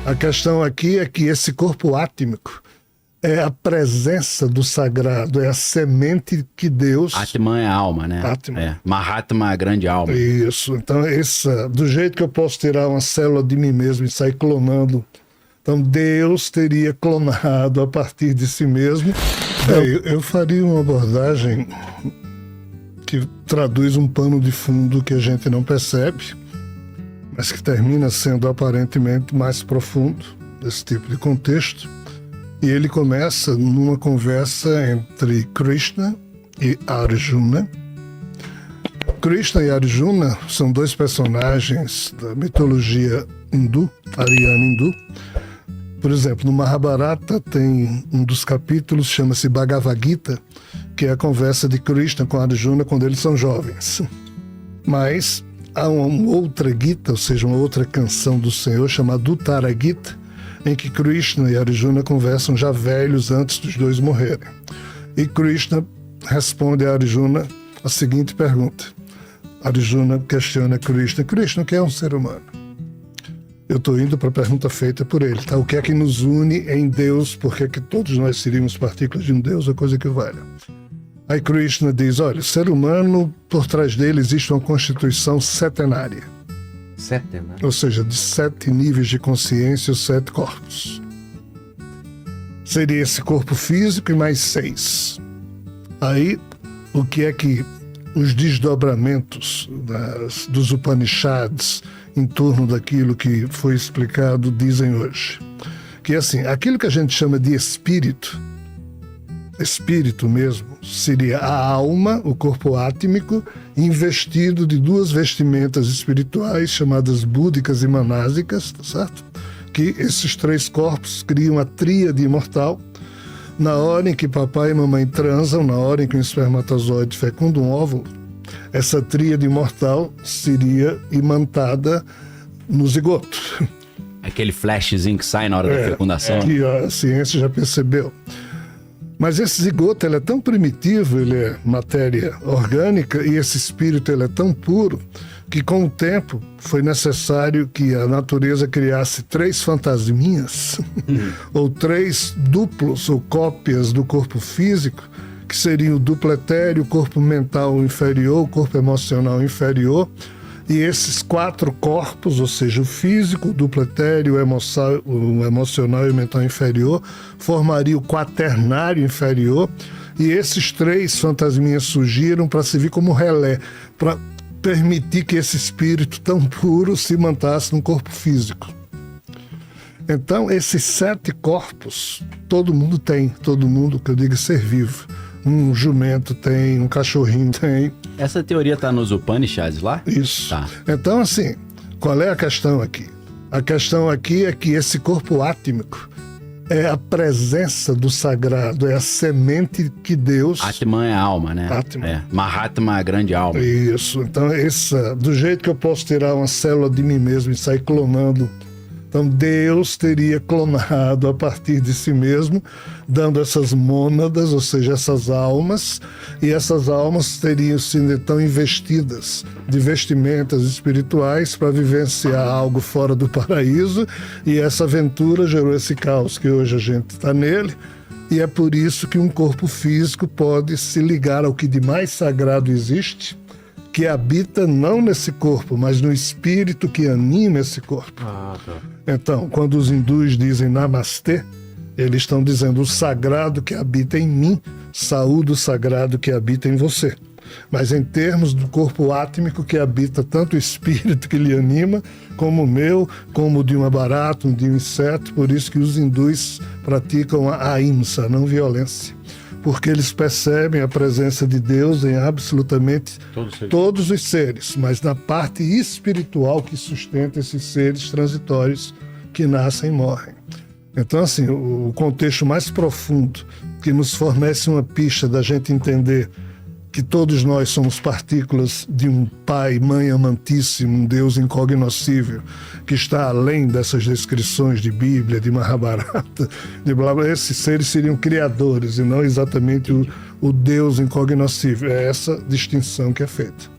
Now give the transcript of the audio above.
A questão aqui é que esse corpo átmico é a presença do sagrado, é a semente que Deus... Atman é alma, né? Atman. É. Mahatma é a grande alma. Isso. Então, do jeito que eu posso tirar uma célula de mim mesmo e sair clonando, então Deus teria clonado a partir de si mesmo. Eu faria uma abordagem que traduz um pano de fundo que a gente não percebe, mas que termina sendo aparentemente mais profundo desse tipo de contexto. E ele começa numa conversa entre Krishna e Arjuna. Krishna e Arjuna são dois personagens da mitologia hindu, ariana hindu. Por exemplo, no Mahabharata tem um dos capítulos, chama-se Bhagavad Gita, que é a conversa de Krishna com Arjuna quando eles são jovens. Mas há uma outra Gita, ou seja, uma outra canção do Senhor, chamada Uttara Gita, em que Krishna e Arjuna conversam já velhos antes dos dois morrerem. E Krishna responde a Arjuna a seguinte pergunta. Arjuna questiona Krishna: Krishna, o que é um ser humano? Eu estou indo para a pergunta feita por ele, tá? O que é que nos une em Deus? Por que é que todos nós seríamos partículas de um Deus? A coisa que vale. Aí Krishna diz: olha, o ser humano, por trás dele existe uma constituição setenária. Ou seja, de 7 níveis de consciência, os 7 corpos. Seria esse corpo físico e mais 6. Aí, o que é que os desdobramentos dos Upanishads em torno daquilo que foi explicado dizem hoje? Que assim, aquilo que a gente chama de espírito mesmo, seria a alma, o corpo átmico, investido de 2 vestimentas espirituais chamadas búdicas e manásicas, tá certo? Que esses 3 corpos criam a tríade imortal. Na hora em que papai e mamãe transam, na hora em que um espermatozoide fecunda um óvulo, essa tríade imortal seria imantada no zigoto. Aquele flashzinho que sai na hora da fecundação. Que a ciência já percebeu. Mas esse zigoto ele é tão primitivo, ele é matéria orgânica, e esse espírito ele é tão puro, que com o tempo foi necessário que a natureza criasse 3 fantasminhas, ou 3 duplos ou cópias do corpo físico, que seriam o duplo etéreo, o corpo mental inferior, o corpo emocional inferior, e esses 4 corpos, ou seja, o físico, o duplo etéreo, o emocional e o mental inferior, formaria o quaternário inferior, e esses 3 fantasminhas surgiram para servir como relé, para permitir que esse espírito tão puro se mantasse no corpo físico. Então, esses 7 corpos, todo mundo tem, todo mundo, que eu digo, ser vivo. Um jumento tem, um cachorrinho tem. Essa teoria está nos Upanishads lá? Isso. Tá. Então, assim, qual é a questão aqui? A questão aqui é que esse corpo átmico é a presença do sagrado, é a semente que Deus... Atman é a alma, né? Atman. É. Mahatma é a grande alma. Isso. Então, do jeito que eu posso tirar uma célula de mim mesmo e sair clonando, então Deus teria clonado a partir de si mesmo, dando essas mônadas, ou seja, essas almas, e essas almas teriam sido então investidas de vestimentas espirituais para vivenciar algo fora do paraíso, e essa aventura gerou esse caos que hoje a gente está nele, e é por isso que um corpo físico pode se ligar ao que de mais sagrado existe, que habita não nesse corpo, mas no espírito que anima esse corpo. Tá. Então, quando os hindus dizem Namastê, eles estão dizendo o sagrado que habita em mim, saúde o sagrado que habita em você. Mas em termos do corpo átmico que habita tanto o espírito que lhe anima, como o meu, como o de uma barata, de um inseto, por isso que os hindus praticam a ahimsa, não violência. Porque eles percebem a presença de Deus em absolutamente todos os seres, mas na parte espiritual que sustenta esses seres transitórios que nascem e morrem. Então, assim, o contexto mais profundo que nos fornece uma pista da gente entender que todos nós somos partículas de um Pai, Mãe amantíssimo, um Deus incognoscível, que está além dessas descrições de Bíblia, de Mahabharata, de blá blá. Esses seres seriam criadores e não exatamente o Deus incognoscível. É essa distinção que é feita.